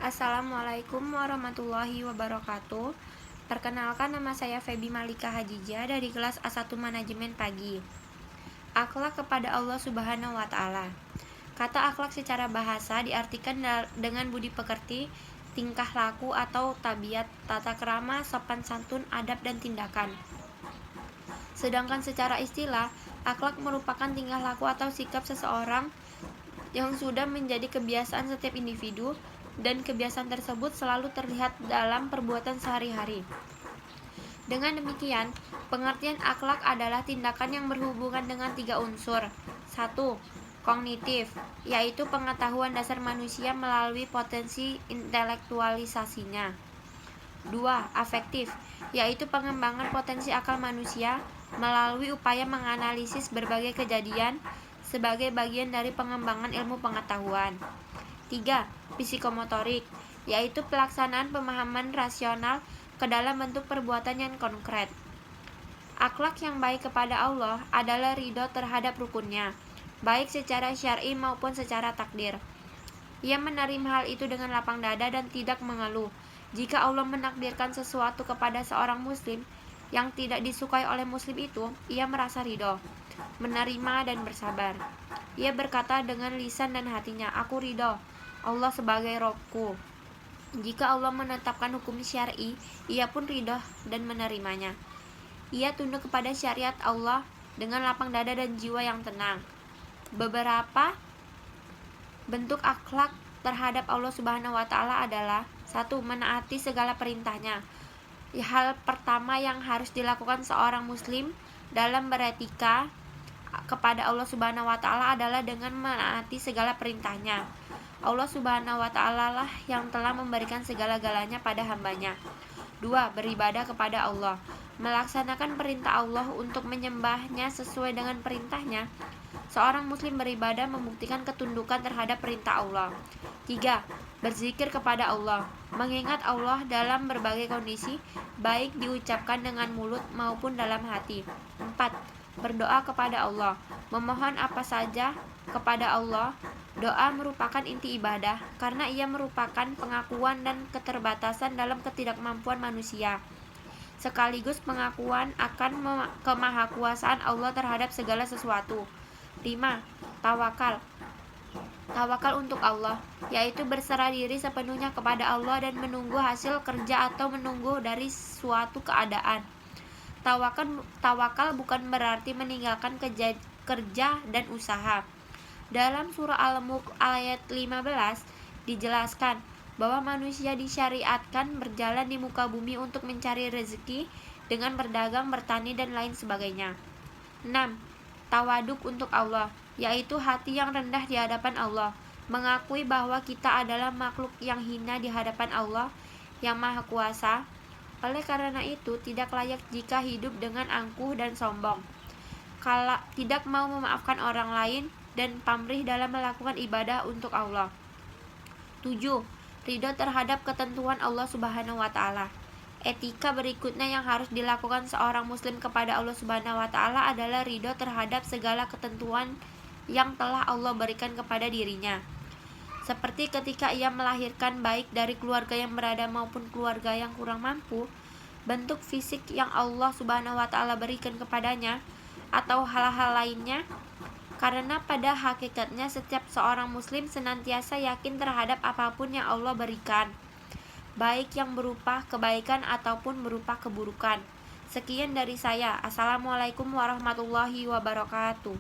Assalamualaikum warahmatullahi wabarakatuh. Perkenalkan, nama saya Feby Malika Hajijah dari kelas A1 Manajemen Pagi. Akhlak kepada Allah Subhanahu wa Ta'ala. Kata akhlak secara bahasa diartikan dengan budi pekerti, tingkah laku atau tabiat, tata krama, sopan santun, adab, dan tindakan. Sedangkan secara istilah, akhlak merupakan tingkah laku atau sikap seseorang yang sudah menjadi kebiasaan setiap individu, dan kebiasaan tersebut selalu terlihat dalam perbuatan sehari-hari. Dengan demikian, pengertian akhlak adalah tindakan yang berhubungan dengan 3 unsur. 1. Kognitif, yaitu pengetahuan dasar manusia melalui potensi intelektualisasinya. 2. Afektif, yaitu pengembangan potensi akal manusia melalui upaya menganalisis berbagai kejadian sebagai bagian dari pengembangan ilmu pengetahuan. 3. Psikomotorik, yaitu pelaksanaan pemahaman rasional ke dalam bentuk perbuatan yang konkret. Akhlak yang baik kepada Allah adalah ridho terhadap rukunnya, baik secara syar'i maupun secara takdir. Ia menerima hal itu dengan lapang dada dan tidak mengeluh. Jika Allah menakdirkan sesuatu kepada seorang muslim yang tidak disukai oleh muslim itu, ia merasa ridho, menerima, dan bersabar. Ia berkata dengan lisan dan hatinya, "Aku ridho Allah sebagai Robku." Jika Allah menetapkan hukum syar'i, ia pun ridho dan menerimanya. Ia tunduk kepada syariat Allah dengan lapang dada dan jiwa yang tenang. Beberapa bentuk akhlak terhadap Allah Subhanahu wa Ta'ala adalah: 1. Menaati segala perintahnya. Hal pertama yang harus dilakukan seorang muslim dalam beretika kepada Allah Subhanahu wa Ta'ala adalah dengan menaati segala perintahnya. Allah Subhanahu wa Ta'ala lah yang telah memberikan segala-galanya pada hambanya. 2. Beribadah kepada Allah. Melaksanakan perintah Allah untuk menyembahnya sesuai dengan perintahnya. Seorang muslim beribadah membuktikan ketundukan terhadap perintah Allah. 3. Berzikir kepada Allah. Mengingat Allah dalam berbagai kondisi, baik diucapkan dengan mulut maupun dalam hati. 4. Berdoa kepada Allah. Memohon apa saja kepada Allah. Doa merupakan inti ibadah karena ia merupakan pengakuan dan keterbatasan dalam ketidakmampuan manusia, sekaligus pengakuan akan kemahakuasaan Allah terhadap segala sesuatu. 5. Tawakal. Tawakal untuk Allah, yaitu berserah diri sepenuhnya kepada Allah dan menunggu hasil kerja atau menunggu dari suatu keadaan. Tawakal bukan berarti meninggalkan kerja dan usaha. Dalam surah Al-Mulk ayat 15 dijelaskan bahwa manusia disyariatkan berjalan di muka bumi untuk mencari rezeki dengan berdagang, bertani, dan lain sebagainya. 6. Tawaduk untuk Allah, yaitu hati yang rendah di hadapan Allah, mengakui bahwa kita adalah makhluk yang hina di hadapan Allah yang Maha Kuasa. Oleh karena itu, tidak layak jika hidup dengan angkuh dan sombong, tidak mau memaafkan orang lain, dan pamrih dalam melakukan ibadah untuk Allah. 7. Ridho terhadap ketentuan Allah Subhanahu wa Ta'ala. Etika berikutnya yang harus dilakukan seorang muslim kepada Allah Subhanahu wa Ta'ala adalah ridho terhadap segala ketentuan yang telah Allah berikan kepada dirinya. Seperti ketika ia melahirkan, baik dari keluarga yang berada maupun keluarga yang kurang mampu, bentuk fisik yang Allah Subhanahu wa Ta'ala berikan kepadanya, atau hal-hal lainnya. Karena pada hakikatnya setiap seorang muslim senantiasa yakin terhadap apapun yang Allah berikan, baik yang berupa kebaikan ataupun berupa keburukan. Sekian dari saya. Assalamualaikum warahmatullahi wabarakatuh.